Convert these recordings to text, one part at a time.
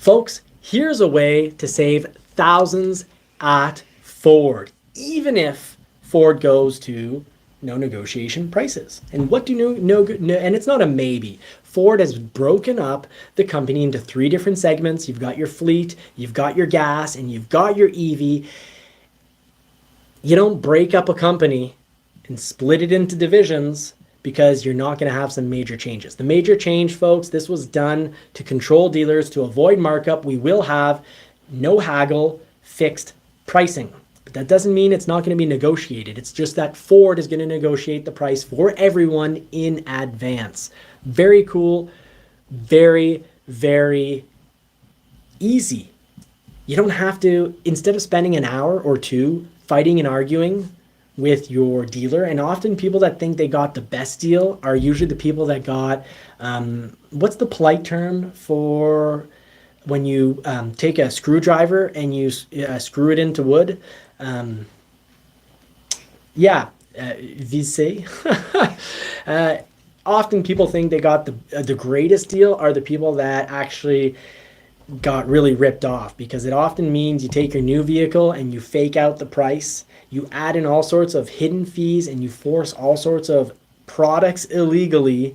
Folks, here's a way to save thousands at Ford, even if Ford goes to no negotiation prices. And what do and it's not a maybe. Ford has broken up the company into 3 different segments. You've got your fleet, you've got your gas, and you've got your EV. You don't break up a company and split it into divisions because you're not going to have some major changes. The major change, folks, this was done to control dealers to avoid markup. We will have no haggle fixed pricing. But that doesn't mean it's not going to be negotiated. It's just that Ford is going to negotiate the price for everyone in advance. Very cool. Very, very easy. You don't have to, instead of spending an hour or 2 fighting and arguing with your dealer, and often people that think they got the best deal are usually the people that got, what's the polite term for when you take a screwdriver and you screw it into wood? Visser. Often people think they got the greatest deal are the people that actually got really ripped off, because it often means you take your new vehicle and you fake out the price, you add in all sorts of hidden fees, and you force all sorts of products illegally.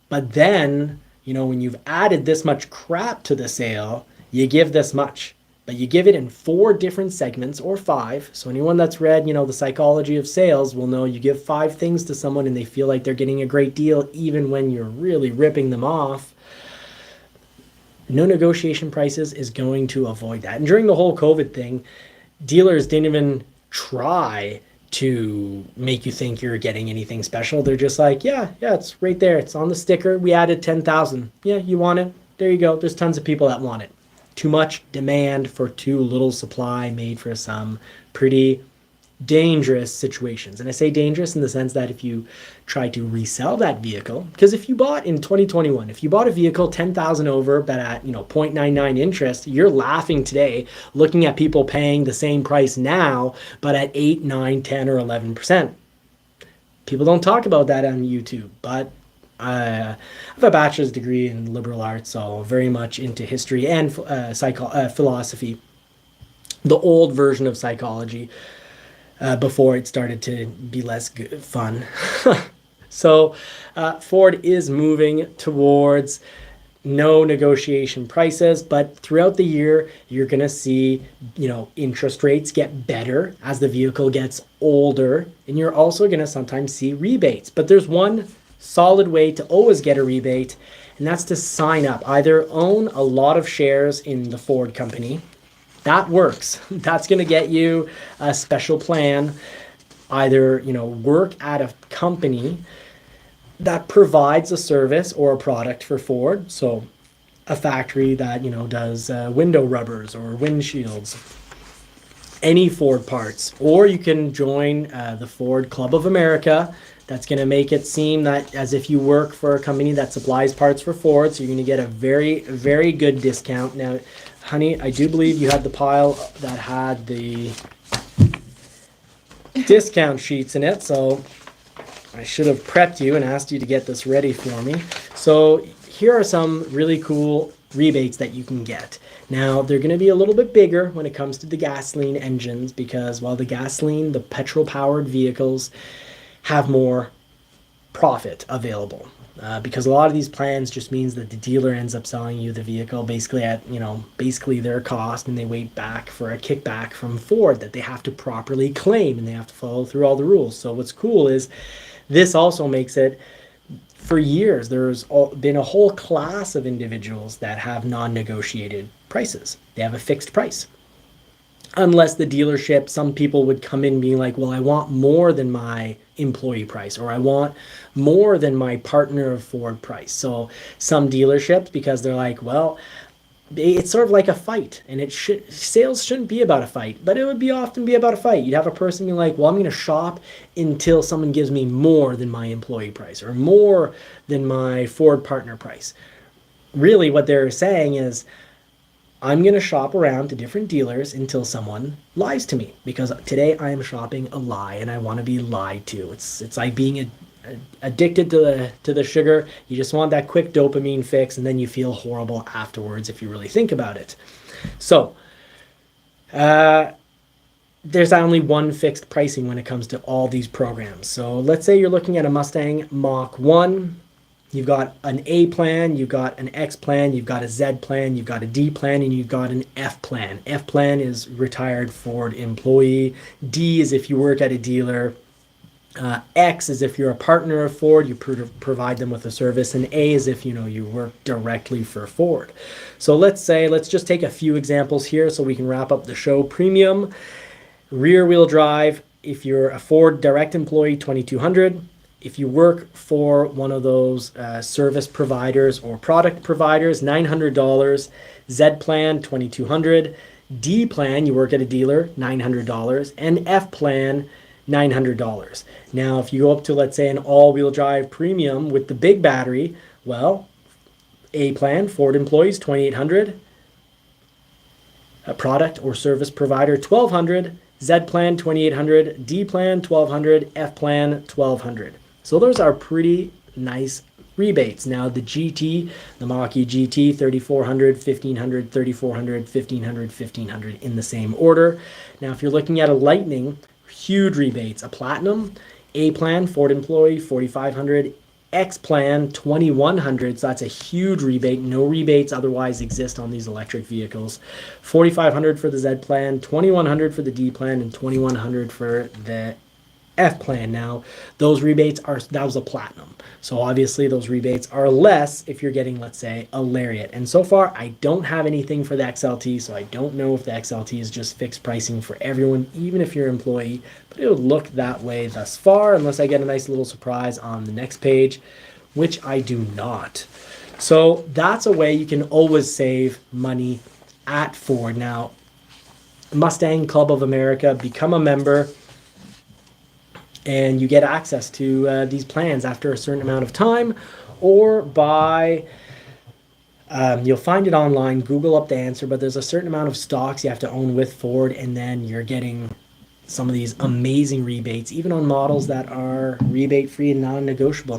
But then, when you've added this much crap to the sale, you give this much. But you give it in 4 different segments, or 5. So anyone that's read, the psychology of sales will know you give 5 things to someone and they feel like they're getting a great deal even when you're really ripping them off. No negotiation prices is going to avoid that. And during the whole COVID thing, dealers didn't even try to make you think you're getting anything special. They're just like, yeah, it's right there. It's on the sticker. We added 10,000. Yeah, you want it? There you go. There's tons of people that want it. Too much demand for too little supply made for some pretty dangerous situations. And I say dangerous in the sense that if you try to resell that vehicle, because if you bought in 2021, if you bought a vehicle 10,000 over, but at 0.99 interest, you're laughing today looking at people paying the same price now, but at 8, 9, 10, or 11%. People don't talk about that on YouTube, but I have a bachelor's degree in liberal arts, so very much into history and philosophy, the old version of psychology, before it started to be less fun. So Ford is moving towards no negotiation prices, but throughout the year, you're going to see, interest rates get better as the vehicle gets older, and you're also going to sometimes see rebates. But there's one solid way to always get a rebate, and that's to sign up. Either own a lot of shares in the Ford company. That works. That's going to get you a special plan. Either, work at a company that provides a service or a product for Ford. So a factory that, does window rubbers or windshields, any Ford parts. Or you can join the Ford Club of America. That's going to make it seem that as if you work for a company that supplies parts for Ford. So you're going to get a very, very good discount. Now, honey, I do believe you had the pile that had the discount sheets in it. So I should have prepped you and asked you to get this ready for me. So here are some really cool rebates that you can get. Now, they're going to be a little bit bigger when it comes to the gasoline engines, because while the petrol-powered vehicles have more profit available, because a lot of these plans just means that the dealer ends up selling you the vehicle basically at their cost, and they wait back for a kickback from Ford that they have to properly claim, and they have to follow through all the rules. So what's cool is this also makes it, for years there's been a whole class of individuals that have non-negotiated prices. They have a fixed price. Unless the dealership, some people would come in being like, well, I want more than my employee price, or I want more than my partner of Ford price. So some dealerships, because they're like, well, it's sort of like a fight, and sales shouldn't be about a fight, but it would often be about a fight. You'd have a person being like, well, I'm going to shop until someone gives me more than my employee price or more than my Ford partner price. Really what they're saying is, I'm going to shop around to different dealers until someone lies to me, because today I am shopping a lie and I want to be lied to. It's like being addicted to the sugar. You just want that quick dopamine fix, and then you feel horrible afterwards if you really think about it. So there's only one fixed pricing when it comes to all these programs. So let's say you're looking at a Mustang Mach 1. You've got an A plan, you've got an X plan, you've got a Z plan, you've got a D plan, and you've got an F plan. F plan is retired Ford employee. D is if you work at a dealer. X is if you're a partner of Ford, you provide them with a service, and A is if you work directly for Ford. So let's just take a few examples here so we can wrap up the show. Premium, rear wheel drive, if you're a Ford direct employee, $2,200. If you work for one of those service providers or product providers, $900. Z plan, $2,200. D plan, you work at a dealer, $900. And F plan, $900. Now, if you go up to, let's say, an all-wheel drive premium with the big battery, well, A plan, Ford employees, $2,800. A product or service provider, $1,200. Z plan, $2,800. D plan, $1,200. F plan, $1,200. So those are pretty nice rebates. Now the GT, the Mach-E GT, $3,400, $1,500, $3,400, $1,500, $1,500 in the same order. Now if you're looking at a Lightning, huge rebates. A Platinum, A plan, Ford employee, $4,500. X plan, $2,100. So that's a huge rebate. No rebates otherwise exist on these electric vehicles. $4,500 for the Z plan, $2,100 for the D plan, and $2,100 for the F plan. Now, those rebates that was a Platinum. So obviously those rebates are less if you're getting, let's say, a Lariat. And so far, I don't have anything for the XLT, so I don't know if the XLT is just fixed pricing for everyone, even if you're an employee. But it would look that way thus far, unless I get a nice little surprise on the next page, which I do not. So that's a way you can always save money at Ford. Now, Mustang Club of America, become a member, and you get access to these plans after a certain amount of time, or by, you'll find it online, Google up the answer, but there's a certain amount of stocks you have to own with Ford, and then you're getting some of these amazing rebates, even on models that are rebate-free and non-negotiable.